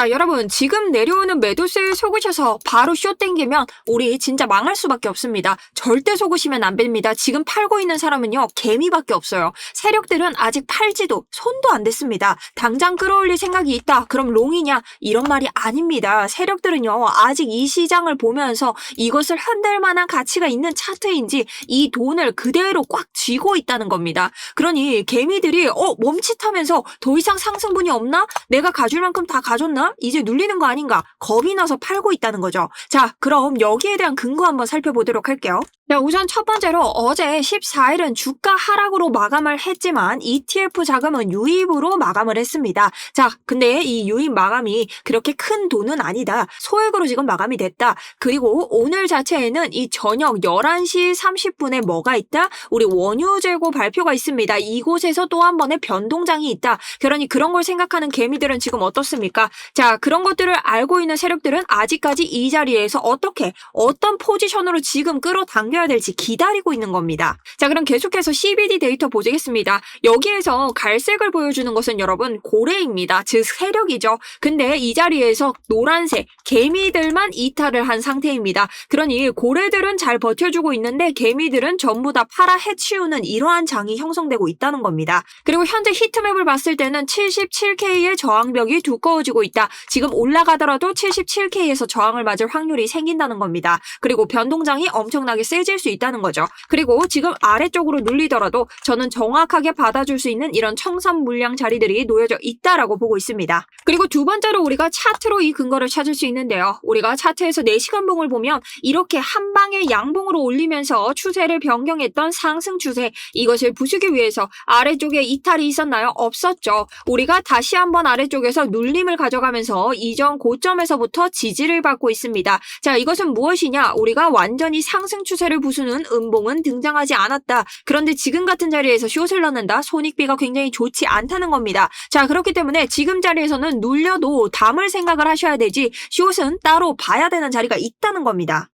자, 여러분 지금 내려오는 매도세에 속으셔서 바로 쇼 땡기면 우리 진짜 망할 수밖에 없습니다. 절대 속으시면 안 됩니다. 지금 팔고 있는 사람은요, 개미밖에 없어요. 세력들은 아직 팔지도 손도 안 댔습니다. 당장 끌어올릴 생각이 있다. 그럼 롱이냐? 이런 말이 아닙니다. 세력들은요, 아직 이 시장을 보면서 이것을 흔들 만한 가치가 있는 차트인지 이 돈을 그대로 꽉 쥐고 있다는 겁니다. 그러니 개미들이 멈칫하면서 더 이상 상승분이 없나? 내가 가줄 만큼 다 가졌나? 이제 눌리는 거 아닌가? 겁이 나서 팔고 있다는 거죠. 자, 그럼 여기에 대한 근거 한번 살펴보도록 할게요. 자, 우선 첫 번째로 어제 14일은 주가 하락으로 마감을 했지만 ETF 자금은 유입으로 마감을 했습니다. 자, 근데 이 유입 마감이 그렇게 큰 돈은 아니다. 소액으로 지금 마감이 됐다. 그리고 오늘 자체에는 이 저녁 11시 30분에 뭐가 있다? 우리 원유 재고 발표가 있습니다. 이곳에서 또 한 번의 변동장이 있다. 그러니 그런 걸 생각하는 개미들은 지금 어떻습니까? 자, 그런 것들을 알고 있는 세력들은 아직까지 이 자리에서 어떤 포지션으로 지금 끌어당겨야 될지 기다리고 있는 겁니다. 자, 그럼 계속해서 CBD 데이터 보겠습니다. 여기에서 갈색을 보여주는 것은 여러분 고래입니다. 즉 세력이죠. 근데 이 자리에서 노란색 개미들만 이탈을 한 상태입니다. 그러니 고래들은 잘 버텨주고 있는데 개미들은 전부 다 팔아 해치우는 이러한 장이 형성되고 있다는 겁니다. 그리고 현재 히트맵을 봤을 때는 77K의 저항벽이 두꺼워지고 있다. 지금 올라가더라도 77K에서 저항을 맞을 확률이 생긴다는 겁니다. 그리고 변동장이 엄청나게 세질 수 있다는 거죠. 그리고 지금 아래쪽으로 눌리더라도 저는 정확하게 받아줄 수 있는 이런 청산 물량 자리들이 놓여져 있다라고 보고 있습니다. 그리고 두 번째로 우리가 차트로 이 근거를 찾을 수 있는데요. 우리가 차트에서 4시간 봉을 보면 이렇게 한 방에 양봉으로 올리면서 추세를 변경했던 상승 추세, 이것을 부수기 위해서 아래쪽에 이탈이 있었나요? 없었죠. 우리가 다시 한번 아래쪽에서 눌림을 가져가면서 이전 고점에서부터 지지를 받고 있습니다. 자, 이것은 무엇이냐? 우리가 완전히 상승 추세를 부수는 음봉은 등장하지 않았다. 그런데 지금 같은 자리에서 숏을 넣는다? 손익비가 굉장히 좋지 않다는 겁니다. 자, 그렇기 때문에 지금 자리에서는 눌려도 담을 생각을 하셔야 되지 숏은 따로 봐야 되는 자리가 있다는 겁니다.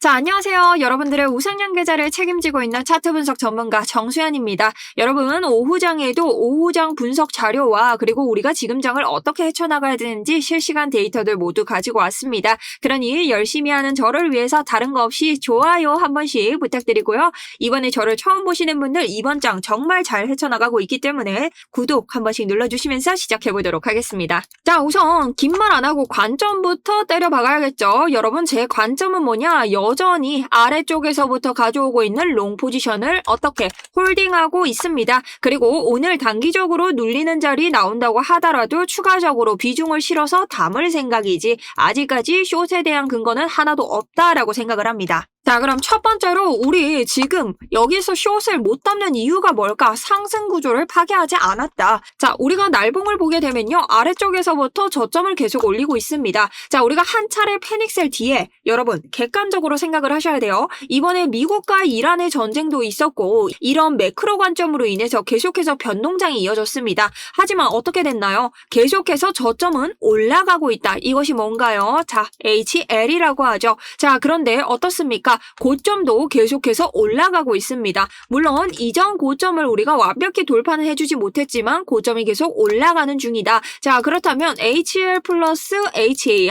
자, 안녕하세요. 여러분들의 우상향 계좌를 책임지고 있는 차트 분석 전문가 정수연입니다. 여러분, 오후장에도 오후장 분석 자료와 그리고 우리가 지금 장을 어떻게 헤쳐나가야 되는지 실시간 데이터들 모두 가지고 왔습니다. 그러니 열심히 하는 저를 위해서 다른 거 없이 좋아요 한 번씩 부탁드리고요. 이번에 저를 처음 보시는 분들 이번 장 정말 잘 헤쳐나가고 있기 때문에 구독 한 번씩 눌러주시면서 시작해보도록 하겠습니다. 자, 우선 긴 말 안 하고 관점부터 때려 박아야겠죠. 여러분, 제 관점은 뭐냐? 여전히 아래쪽에서부터 가져오고 있는 롱 포지션을 어떻게 홀딩하고 있습니다. 그리고 오늘 단기적으로 눌리는 자리 나온다고 하더라도 추가적으로 비중을 실어서 담을 생각이지 아직까지 숏에 대한 근거는 하나도 없다라고 생각을 합니다. 자, 그럼 첫 번째로 우리 지금 여기서 숏을 못 담는 이유가 뭘까? 상승 구조를 파괴하지 않았다. 자, 우리가 날봉을 보게 되면요, 아래쪽에서부터 저점을 계속 올리고 있습니다. 자, 우리가 한 차례 패닉셀 뒤에 여러분 객관적으로 생각을 하셔야 돼요. 이번에 미국과 이란의 전쟁도 있었고 이런 매크로 관점으로 인해서 계속해서 변동장이 이어졌습니다. 하지만 어떻게 됐나요? 계속해서 저점은 올라가고 있다. 이것이 뭔가요? 자, HL이라고 하죠. 자, 그런데 어떻습니까? 고점도 계속해서 올라가고 있습니다. 물론 이전 고점을 우리가 완벽히 돌파는 해주지 못했지만 고점이 계속 올라가는 중이다. 자, 그렇다면 HL 플러스 HA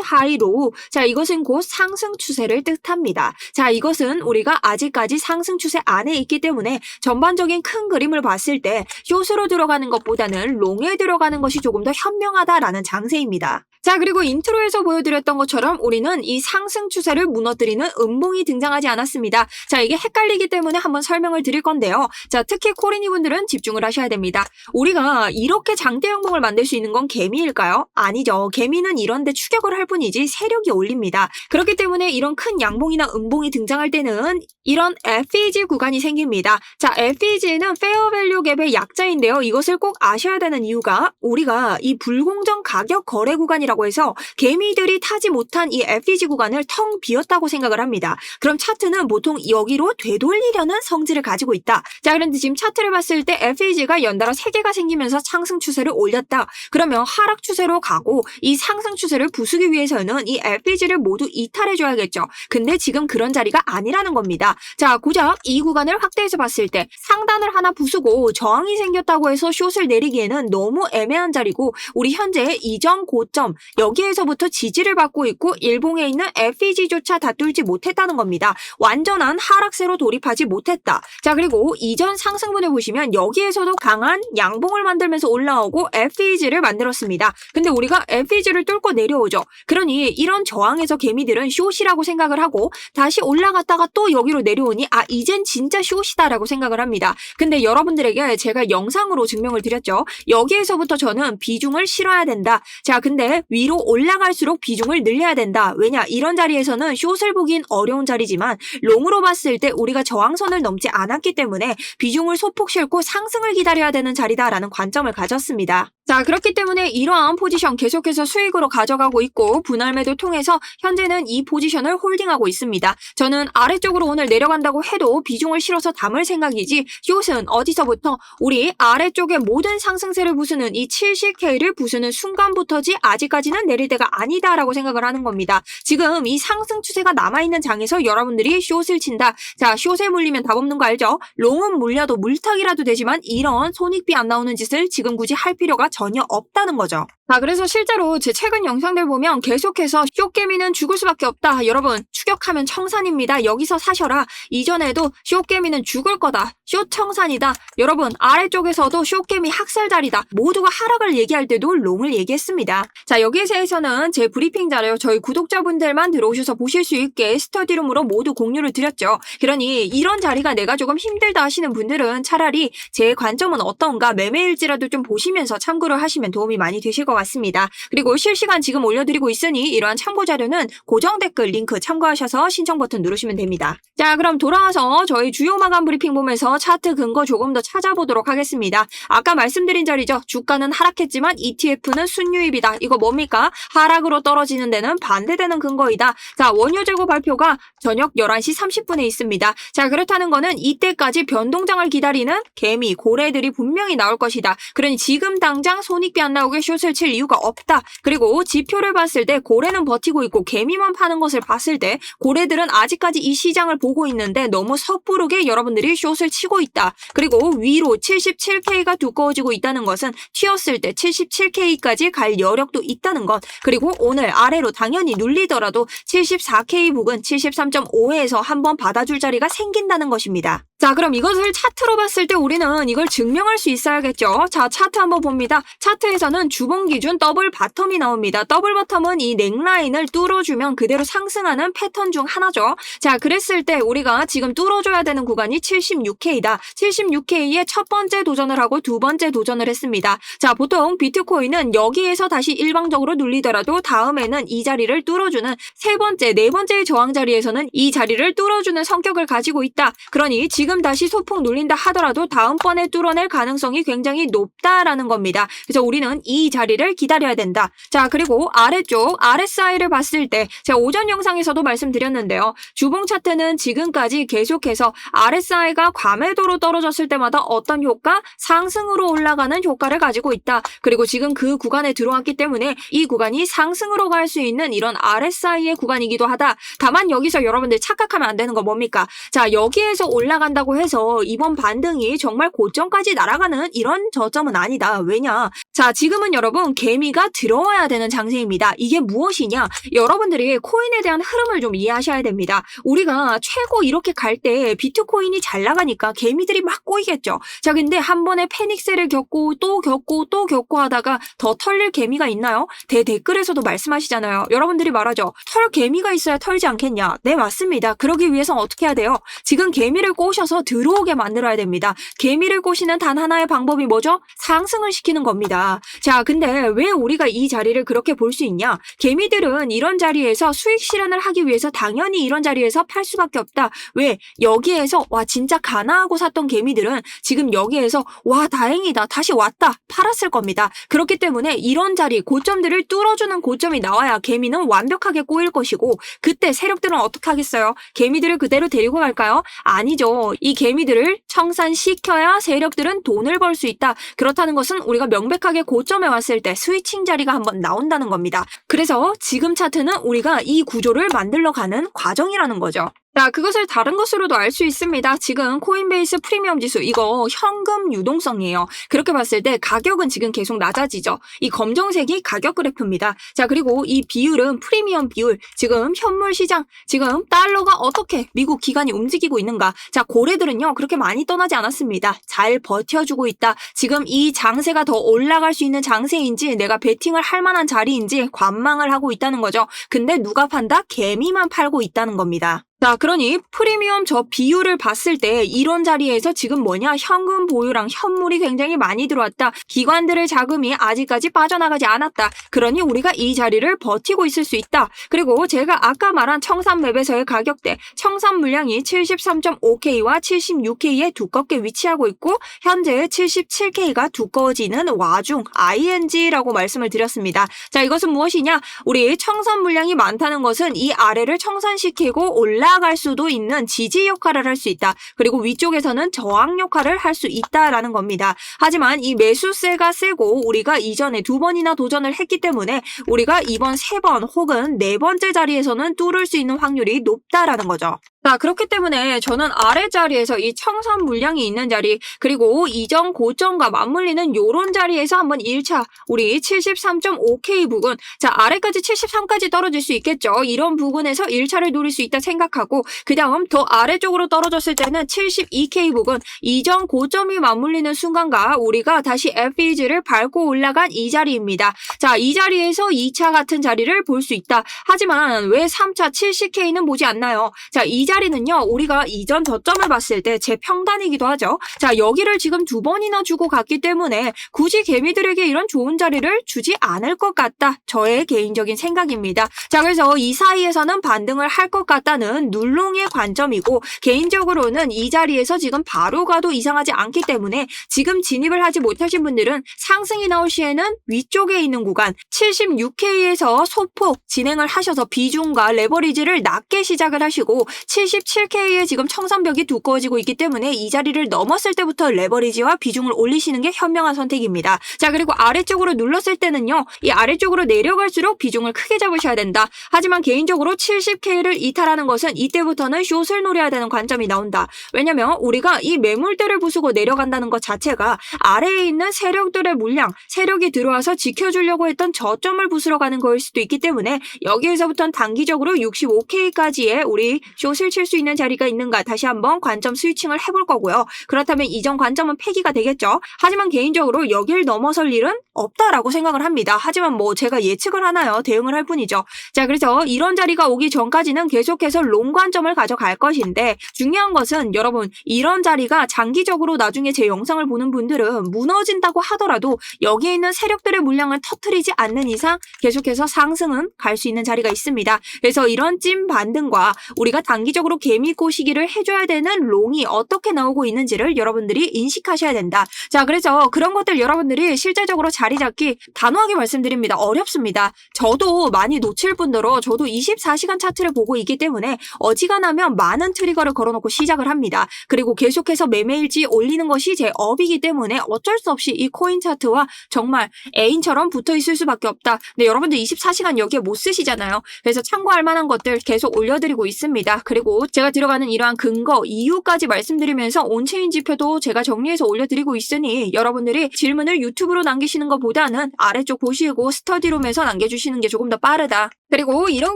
하이로, 자, 이것은 곧 상승 추세를 뜻합니다. 자, 이것은 우리가 아직까지 상승 추세 안에 있기 때문에 전반적인 큰 그림을 봤을 때 숏으로 들어가는 것보다는 롱에 들어가는 것이 조금 더 현명하다라는 장세입니다. 자, 그리고 인트로에서 보여드렸던 것처럼 우리는 이 상승 추세를 무너뜨리는 음봉이 등장하지 않았습니다. 자, 이게 헷갈리기 때문에 한번 설명을 드릴 건데요. 자, 특히 코리니 분들은 집중을 하셔야 됩니다. 우리가 이렇게 장대 양봉을 만들 수 있는 건 개미일까요? 아니죠. 개미는 이런데 추격을 할 뿐이지 세력이 올립니다. 그렇기 때문에 이런 큰 양봉이나 음봉이 등장할 때는 이런 FEG 구간이 생깁니다. 자, FEG는 페어 밸류 갭의 약자인데요. 이것을 꼭 아셔야 되는 이유가 우리가 이 불공정 가격 거래 구간이라고 구간이라고 해서 개미들이 타지 못한 이 FEG 구간을 텅 비었다고 생각을 합니다. 그럼 차트는 보통 여기로 되돌리려는 성질을 가지고 있다. 자, 그런데 지금 차트를 봤을 때 FEG가 연달아 3개가 생기면서 상승 추세를 올렸다. 그러면 하락 추세로 가고 이 상승 추세를 부수기 위해서는 이 FEG를 모두 이탈해줘야겠죠. 근데 지금 그런 자리가 아니라는 겁니다. 자, 고작 이 구간을 확대해서 봤을 때 상단을 하나 부수고 저항이 생겼다고 해서 숏을 내리기에는 너무 애매한 자리고 우리 현재 이전 고점 여기에서부터 지지를 받고 있고 일봉에 있는 FEG조차 다 뚫지 못했다는 겁니다. 완전한 하락세로 돌입하지 못했다. 자, 그리고 이전 상승분을 보시면 여기에서도 강한 양봉을 만들면서 올라오고 FEG를 만들었습니다. 근데 우리가 FEG를 뚫고 내려오죠. 그러니 이런 저항에서 개미들은 숏이라고 생각을 하고 다시 올라갔다가 또 여기로 내려오니 이젠 진짜 숏이다라고 생각을 합니다. 근데 여러분들에게 제가 영상으로 증명을 드렸죠. 여기에서부터 저는 비중을 실어야 된다. 자, 근데 위로 올라갈수록 비중을 늘려야 된다. 왜냐? 이런 자리에서는 숏을 보긴 어려운 자리지만 롱으로 봤을 때 우리가 저항선을 넘지 않았기 때문에 비중을 소폭 실고 상승을 기다려야 되는 자리다라는 관점을 가졌습니다. 자, 그렇기 때문에 이러한 포지션 계속해서 수익으로 가져가고 있고 분할 매도 통해서 현재는 이 포지션을 홀딩하고 있습니다. 저는 아래쪽으로 오늘 내려간다고 해도 비중을 실어서 담을 생각이지 숏은 어디서부터 우리 아래쪽에 모든 상승세를 부수는 이 70K를 부수는 순간부터지 아직까지는 내릴 때가 아니다라고 생각을 하는 겁니다. 지금 이 상승 추세가 남아있는 장에서 여러분들이 숏을 친다. 자, 숏에 물리면 답 없는 거 알죠? 롱은 물려도 물타기라도 되지만 이런 손익비 안 나오는 짓을 지금 굳이 할 필요가 전혀 없다는 거죠. 자, 그래서 실제로 제 최근 영상들 보면 계속해서 숏개미는 죽을 수밖에 없다. 여러분, 추격하면 청산입니다. 여기서 사셔라. 이전에도 숏개미는 죽을 거다. 숏 청산이다. 여러분, 아래쪽에서도 숏개미 학살자리다. 모두가 하락을 얘기할 때도 롱을 얘기했습니다. 자, 여기에서는 제 브리핑 자료 저희 구독자분들만 들어오셔서 보실 수 있게 스터디룸으로 모두 공유를 드렸죠. 그러니 이런 자리가 내가 조금 힘들다 하시는 분들은 차라리 제 관점은 어떤가 매매일지라도 좀 보시면서 참고를 하시면 도움이 많이 되실 것 같습니다. 그리고 실시간 지금 올려드리고 있으니 이러한 참고 자료는 고정 댓글 링크 참고하셔서 신청 버튼 누르시면 됩니다. 자, 그럼 돌아와서 저희 주요 마감 브리핑 보면서 차트 근거 조금 더 찾아보도록 하겠습니다. 아까 말씀드린 자리죠. 주가는 하락했지만 ETF는 순유입이다. 이거 뭡니까? 하락으로 떨어지는 데는 반대되는 근거이다. 자, 원유 재고 발표가 저녁 11시 30분에 있습니다. 자, 그렇다는 거는 이때까지 변동장을 기다리는 개미, 고래들이 분명히 나올 것이다. 그러니 지금 당장 손익비 안 나오게 숏을 칠 이유가 없다. 그리고 지표를 봤을 때 고래는 버티고 있고 개미만 파는 것을 봤을 때 고래들은 아직까지 이 시장을 보고 있는데 너무 섣부르게 여러분들이 숏을 치고 있다. 그리고 위로 77K가 두꺼워지고 있다는 것은 튀었을 때 77K까지 갈 여력도 있다는 것. 그리고 오늘 아래로 당연히 눌리더라도 74K 부근 73.5에서 한번 받아줄 자리가 생긴다는 것입니다. 자, 그럼 이것을 차트로 봤을 때 우리는 이걸 증명할 수 있어야겠죠. 자, 차트 한번 봅니다. 차트에서는 주봉 기준 더블 바텀이 나옵니다. 더블 바텀은 이 넥라인을 뚫어주면 그대로 상승하는 패턴 중 하나죠. 자, 그랬을 때 우리가 지금 뚫어줘야 되는 구간이 76K다. 76K에 첫 번째 도전을 하고 두 번째 도전을 했습니다. 자, 보통 비트코인은 여기에서 다시 일방적으로 눌리더라도 다음에는 이 자리를 뚫어주는 세 번째, 네 번째의 저항 자리에서는 이 자리를 뚫어주는 성격을 가지고 있다. 그러니 지금 다시 소폭 눌린다 하더라도 다음번에 뚫어낼 가능성이 굉장히 높다라는 겁니다. 그래서 우리는 이 자리를 기다려야 된다. 자, 그리고 아래쪽 RSI를 봤을 때 제가 오전 영상에서도 말씀드렸는데요. 주봉 차트는 지금까지 계속해서 RSI가 과매도로 떨어졌을 때마다 어떤 효과? 상승으로 올라가는 효과를 가지고 있다. 그리고 지금 그 구간에 들어왔기 때문에 이 구간이 상승으로 갈 수 있는 이런 RSI의 구간이기도 하다. 다만 여기서 여러분들 착각하면 안 되는 거 뭡니까? 자, 여기에서 올라간다고 해서 이번 반등이 정말 고점까지 날아가는 이런 저점은 아니다. 왜냐? 자, 지금은 여러분 개미가 들어와야 되는 장세입니다. 이게 무엇이냐? 여러분들이 코인에 대한 흐름을 좀 이해하셔야 됩니다. 우리가 최고 이렇게 갈 때 비트코인이 잘 나가니까 개미들이 막 꼬이겠죠. 자, 근데 한 번에 패닉세를 겪고 또 겪고 또 겪고 하다가 더 털릴 개미가 있나요? 댓글에서도 말씀하시잖아요. 여러분들이 말하죠. 털 개미가 있어야 털지 않겠냐? 네, 맞습니다. 그러기 위해서 어떻게 해야 돼요? 지금 개미를 꼬셔서 꼬셔서 들어오게 만들어야 됩니다. 개미를 꼬시는 단 하나의 방법이 뭐죠? 상승을 시키는 겁니다. 자, 근데 왜 우리가 이 자리를 그렇게 볼 수 있냐? 개미들은 이런 자리에서 수익 실현을 하기 위해서 당연히 이런 자리에서 팔 수밖에 없다. 왜? 여기에서 와 진짜 가나하고 샀던 개미들은 지금 여기에서 와 다행이다 다시 왔다 팔았을 겁니다. 그렇기 때문에 이런 자리 고점들을 뚫어주는 고점이 나와야 개미는 완벽하게 꼬일 것이고 그때 세력들은 어떻게 하겠어요? 개미들을 그대로 데리고 갈까요? 아니죠. 이 개미들을 청산시켜야 세력들은 돈을 벌 수 있다. 그렇다는 것은 우리가 명백하게 고점에 왔을 때 스위칭 자리가 한번 나온다는 겁니다. 그래서 지금 차트는 우리가 이 구조를 만들러 가는 과정이라는 거죠. 자, 그것을 다른 것으로도 알 수 있습니다. 지금 코인베이스 프리미엄 지수 이거 현금 유동성이에요. 그렇게 봤을 때 가격은 지금 계속 낮아지죠. 이 검정색이 가격 그래프입니다. 자, 그리고 이 비율은 프리미엄 비율. 지금 현물 시장, 지금 달러가 어떻게 미국 기관이 움직이고 있는가. 자, 고래들은요 그렇게 많이 떠나지 않았습니다. 잘 버텨주고 있다. 지금 이 장세가 더 올라갈 수 있는 장세인지 내가 베팅을 할 만한 자리인지 관망을 하고 있다는 거죠. 근데 누가 판다? 개미만 팔고 있다는 겁니다. 자, 그러니 프리미엄 저 비율을 봤을 때 이런 자리에서 지금 뭐냐? 현금 보유랑 현물이 굉장히 많이 들어왔다. 기관들의 자금이 아직까지 빠져나가지 않았다. 그러니 우리가 이 자리를 버티고 있을 수 있다. 그리고 제가 아까 말한 청산맵에서의 가격대, 청산 물량이 73.5K와 76K에 두껍게 위치하고 있고 현재 77K가 두꺼워지는 와중 ING라고 말씀을 드렸습니다. 자, 이것은 무엇이냐? 우리 청산 물량이 많다는 것은 이 아래를 청산시키고 올라갈 수도 있는 지지 역할을 할 수 있다. 그리고 위쪽에서는 저항 역할을 할 수 있다라는 겁니다. 하지만 이 매수세가 세고 우리가 이전에 2번이나 도전을 했기 때문에 우리가 이번 3번 혹은 4번째 자리에서는 뚫을 수 있는 확률이 높다라는 거죠. 자, 그렇기 때문에 저는 아래 자리에서 이 청산 물량이 있는 자리 그리고 이전 고점과 맞물리는 요런 자리에서 한번 1차 우리 73.5K 부근 자 아래까지 73까지 떨어질 수 있겠죠. 이런 부근에서 1차를 노릴 수 있다 생각하고 그 다음 더 아래쪽으로 떨어졌을 때는 72K 부근 이전 고점이 맞물리는 순간과 우리가 다시 FEG를 밟고 올라간 이 자리입니다. 자, 이 자리에서 2차 같은 자리를 볼 수 있다. 하지만 왜 3차 70K는 보지 않나요? 자, 이 자리는요 우리가 이전 저점을 봤을 때 제 평단이기도 하죠. 자, 여기를 지금 2번이나 주고 갔기 때문에 굳이 개미들에게 이런 좋은 자리를 주지 않을 것 같다. 저의 개인적인 생각입니다. 자, 그래서 이 사이에서는 반등을 할 것 같다는 눌롱의 관점이고 개인적으로는 이 자리에서 지금 바로 가도 이상하지 않기 때문에 지금 진입을 하지 못하신 분들은 상승이 나올 시에는 위쪽에 있는 구간 76K에서 소폭 진행을 하셔서 비중과 레버리지를 낮게 시작을 하시고 77K에 지금 청산벽이 두꺼워지고 있기 때문에 이 자리를 넘었을 때부터 레버리지와 비중을 올리시는 게 현명한 선택입니다. 자, 그리고 아래쪽으로 눌렀을 때는요. 이 아래쪽으로 내려갈수록 비중을 크게 잡으셔야 된다. 하지만 개인적으로 70K를 이탈하는 것은 이때부터는 숏을 노려야 되는 관점이 나온다. 왜냐면 우리가 이 매물대를 부수고 내려간다는 것 자체가 아래에 있는 세력들의 물량, 세력이 들어와서 지켜주려고 했던 저점을 부수러 가는 거일 수도 있기 때문에 여기에서부터는 단기적으로 65K까지의 우리 숏을 칠 수 있는 자리가 있는가 다시 한번 관점 스위칭을 해볼 거고요. 그렇다면 이전 관점은 폐기가 되겠죠. 하지만 개인적으로 여길 넘어설 일은 없다라고 생각을 합니다. 하지만 뭐 제가 예측을 하나요? 대응을 할 뿐이죠. 자, 그래서 이런 자리가 오기 전까지는 계속해서 롱 관점을 가져갈 것인데 중요한 것은 여러분 이런 자리가 장기적으로 나중에 제 영상을 보는 분들은 무너진다고 하더라도 여기에 있는 세력들의 물량을 터뜨리지 않는 이상 계속해서 상승은 갈 수 있는 자리가 있습니다. 그래서 이런 찐 반등과 우리가 단기적으로 개미 꼬시기를 해줘야 되는 롱이 어떻게 나오고 있는지를 여러분들이 인식하셔야 된다. 자, 그래서 그런 것들 여러분들이 실제적으로 자리 잡기 단호하게 말씀드립니다. 어렵습니다. 저도 많이 놓칠 뿐더러 저도 24시간 차트를 보고 있기 때문에 어지간하면 많은 트리거를 걸어놓고 시작을 합니다. 그리고 계속해서 매매일지 올리는 것이 제 업이기 때문에 어쩔 수 없이 이 코인 차트와 정말 애인처럼 붙어 있을 수밖에 없다. 근데 여러분들 24시간 여기에 못 쓰시잖아요. 그래서 참고할 만한 것들 계속 올려드리고 있습니다. 그리고 제가 들어가는 이러한 근거, 이유까지 말씀드리면서 온체인 지표도 제가 정리해서 올려드리고 있으니 여러분들이 질문을 유튜브로 남기시는 것보다는 아래쪽 보시고 스터디룸에서 남겨주시는 게 조금 더 빠르다. 그리고 이런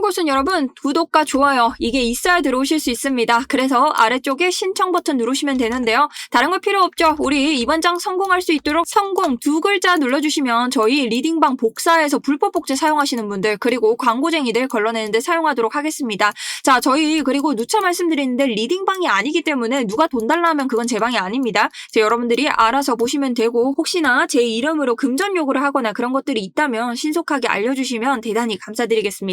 곳은 여러분 구독과 좋아요 이게 있어야 들어오실 수 있습니다. 그래서 아래쪽에 신청 버튼 누르시면 되는데요. 다른 거 필요 없죠. 우리 이번 장 성공할 수 있도록 성공 두 글자 눌러주시면 저희 리딩방 복사해서 불법 복제 사용하시는 분들 그리고 광고쟁이들 걸러내는데 사용하도록 하겠습니다. 자, 저희 그리고 누차 말씀드리는데 리딩방이 아니기 때문에 누가 돈 달라 하면 그건 제 방이 아닙니다. 여러분들이 알아서 보시면 되고 혹시나 제 이름으로 금전 요구를 하거나 그런 것들이 있다면 신속하게 알려주시면 대단히 감사드리겠습니다.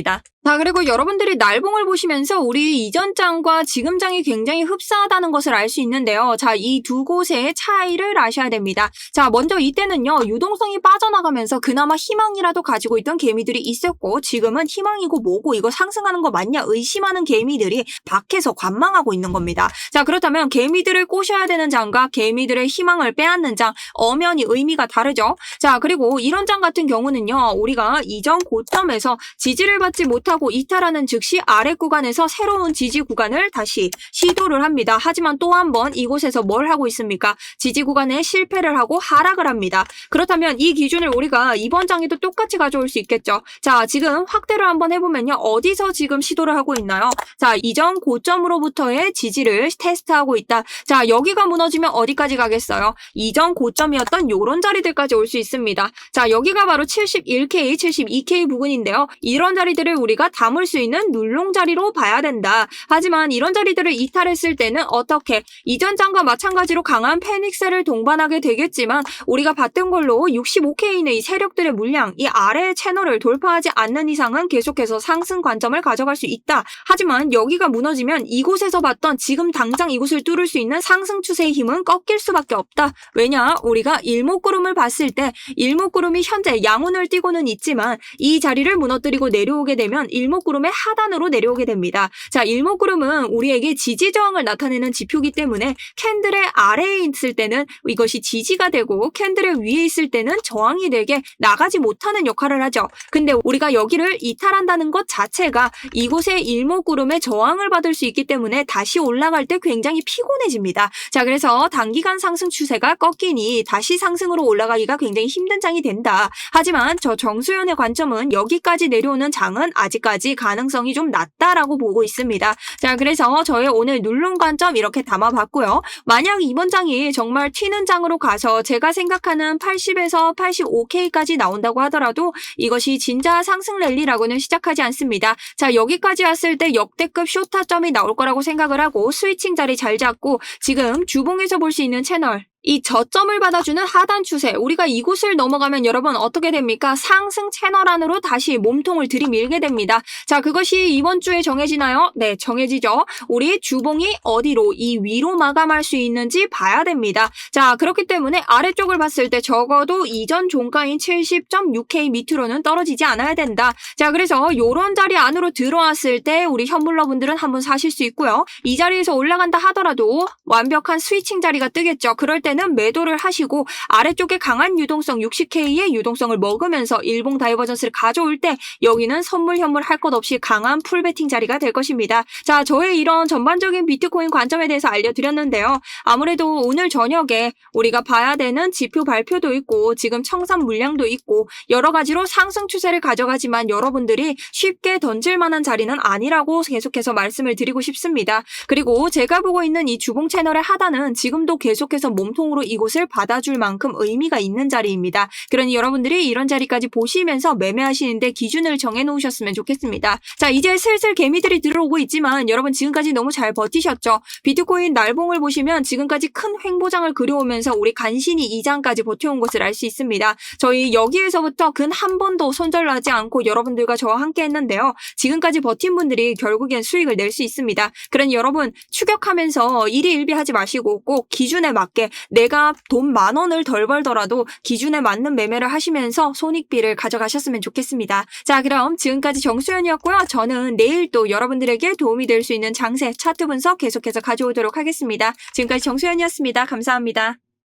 자, 그리고 여러분들이 날봉을 보시면서 우리 이전 장과 지금 장이 굉장히 흡사하다는 것을 알 수 있는데요. 자, 이 두 곳의 차이를 아셔야 됩니다. 자, 먼저 이때는요. 유동성이 빠져나가면서 그나마 희망이라도 가지고 있던 개미들이 있었고 지금은 희망이고 뭐고 이거 상승하는 거 맞냐 의심하는 개미들이 밖에서 관망하고 있는 겁니다. 자, 그렇다면 개미들을 꼬셔야 되는 장과 개미들의 희망을 빼앗는 장 엄연히 의미가 다르죠. 자, 그리고 이런 장 같은 경우는요. 우리가 이전 고점에서 지지를 받지 못하고 이탈하는 즉시 아래 구간에서 새로운 지지 구간을 다시 시도를 합니다. 하지만 또 한 번 이곳에서 뭘 하고 있습니까? 지지 구간에 실패를 하고 하락을 합니다. 그렇다면 이 기준을 우리가 이번 장에도 똑같이 가져올 수 있겠죠. 자, 지금 확대를 한번 해보면요. 어디서 지금 시도를 하고 있나요? 자, 이전 고점으로부터의 지지를 테스트하고 있다. 자, 여기가 무너지면 어디까지 가겠어요? 이전 고점이었던 요런 자리들까지 올 수 있습니다. 자, 여기가 바로 71K, 72K 부근인데요. 이런 자리들을 우리가 담을 수 있는 눌롱 자리로 봐야 된다. 하지만 이런 자리들을 이탈했을 때는 어떻게 이전 장과 마찬가지로 강한 패닉셀을 동반하게 되겠지만 우리가 봤던 걸로 65K의 이 세력들의 물량, 이 아래의 채널을 돌파하지 않는 이상은 계속해서 상승 관점을 가져갈 수 있다. 하지만 여기가 무너지면 이곳에서 봤던 지금 당장 이곳을 뚫을 수 있는 상승 추세의 힘은 꺾일 수밖에 없다. 왜냐? 우리가 일목구름을 봤을 때 일목구름이 현재 양운을 띠고는 있지만 이 자리를 무너뜨리고 내려오게 되면 일목구름의 하단으로 내려오게 됩니다. 자, 일목구름은 우리에게 지지 저항을 나타내는 지표이기 때문에 캔들의 아래에 있을 때는 이것이 지지가 되고 캔들의 위에 있을 때는 저항이 되게 나가지 못하는 역할을 하죠. 근데 우리가 여기를 이탈한다는 것 자체가 이곳의 일목구름의 저항을 받을 수 있기 때문에 다시 올라갈 때 굉장히 피곤해집니다. 자, 그래서 단기간 상승 추세가 꺾이니 다시 상승으로 올라가기가 굉장히 힘든 장이 된다. 하지만 저 정수연의 관점은 여기까지 내려오는 장은 아직까지 가능성이 좀 낮다라고 보고 있습니다. 자, 그래서 저의 오늘 눌름 관점 이렇게 담아봤고요. 만약 이번 장이 정말 튀는 장으로 가서 제가 생각하는 80에서 85K까지 나온다고 하더라도 이것이 진짜 상승 랠리라고는 시작하지 않습니다. 자, 여기까지 왔을 때 역대급 쇼타점이 나올 거라고 생각을 하고 스위칭 자리 잘 잡고 지금 주봉에서 볼 수 있는 채널 이 저점을 받아주는 하단 추세 우리가 이곳을 넘어가면 여러분 어떻게 됩니까? 상승 채널 안으로 다시 몸통을 들이밀게 됩니다. 자, 그것이 이번 주에 정해지나요? 네, 정해지죠. 우리 주봉이 어디로 이 위로 마감할 수 있는지 봐야 됩니다. 자, 그렇기 때문에 아래쪽을 봤을 때 적어도 이전 종가인 70.6K 밑으로는 떨어지지 않아야 된다. 자, 그래서 요런 자리 안으로 들어왔을 때 우리 현물러분들은 한번 사실 수 있고요. 이 자리에서 올라간다 하더라도 완벽한 스위칭 자리가 뜨겠죠. 그럴 때 는 매도를 하시고 아래쪽에 강한 유동성 60K의 유동성을 먹으면서 일봉 다이버전스를 가져올 때 여기는 선물 현물 할 것 없이 강한 풀베팅 자리가 될 것입니다. 자, 저의 이런 전반적인 비트코인 관점에 대해서 알려드렸는데요. 아무래도 오늘 저녁에 우리가 봐야 되는 지표 발표도 있고 지금 청산 물량도 있고 여러 가지로 상승 추세를 가져가지만 여러분들이 쉽게 던질 만한 자리는 아니라고 계속해서 말씀을 드리고 싶습니다. 그리고 제가 보고 있는 이 주봉 채널의 하단은 지금도 계속해서 몸통 으로 이곳을 받아줄 만큼 의미가 있는 자리입니다. 그러니 여러분들이 이런 자리까지 보시면서 매매하시는데 기준을 정해놓으셨으면 좋겠습니다. 자, 이제 슬슬 개미들이 들어오고 있지만 여러분 지금까지 너무 잘 버티셨죠? 비트코인 날봉을 보시면 지금까지 큰 횡보장을 그려오면서 우리 간신히 이 장까지 버텨온 것을 알 수 있습니다. 저희 여기에서부터 근 한 번도 손절나지 않고 여러분들과 저와 함께 했는데요. 지금까지 버틴 분들이 결국엔 수익을 낼 수 있습니다. 그러니 여러분 추격하면서 일희일비하지 마시고 꼭 기준에 맞게 내가 돈 10,000원을 덜 벌더라도 기준에 맞는 매매를 하시면서 손익비를 가져가셨으면 좋겠습니다. 자, 그럼 지금까지 정수연이었고요. 저는 내일 또 여러분들에게 도움이 될 수 있는 장세 차트 분석 계속해서 가져오도록 하겠습니다. 지금까지 정수연이었습니다. 감사합니다.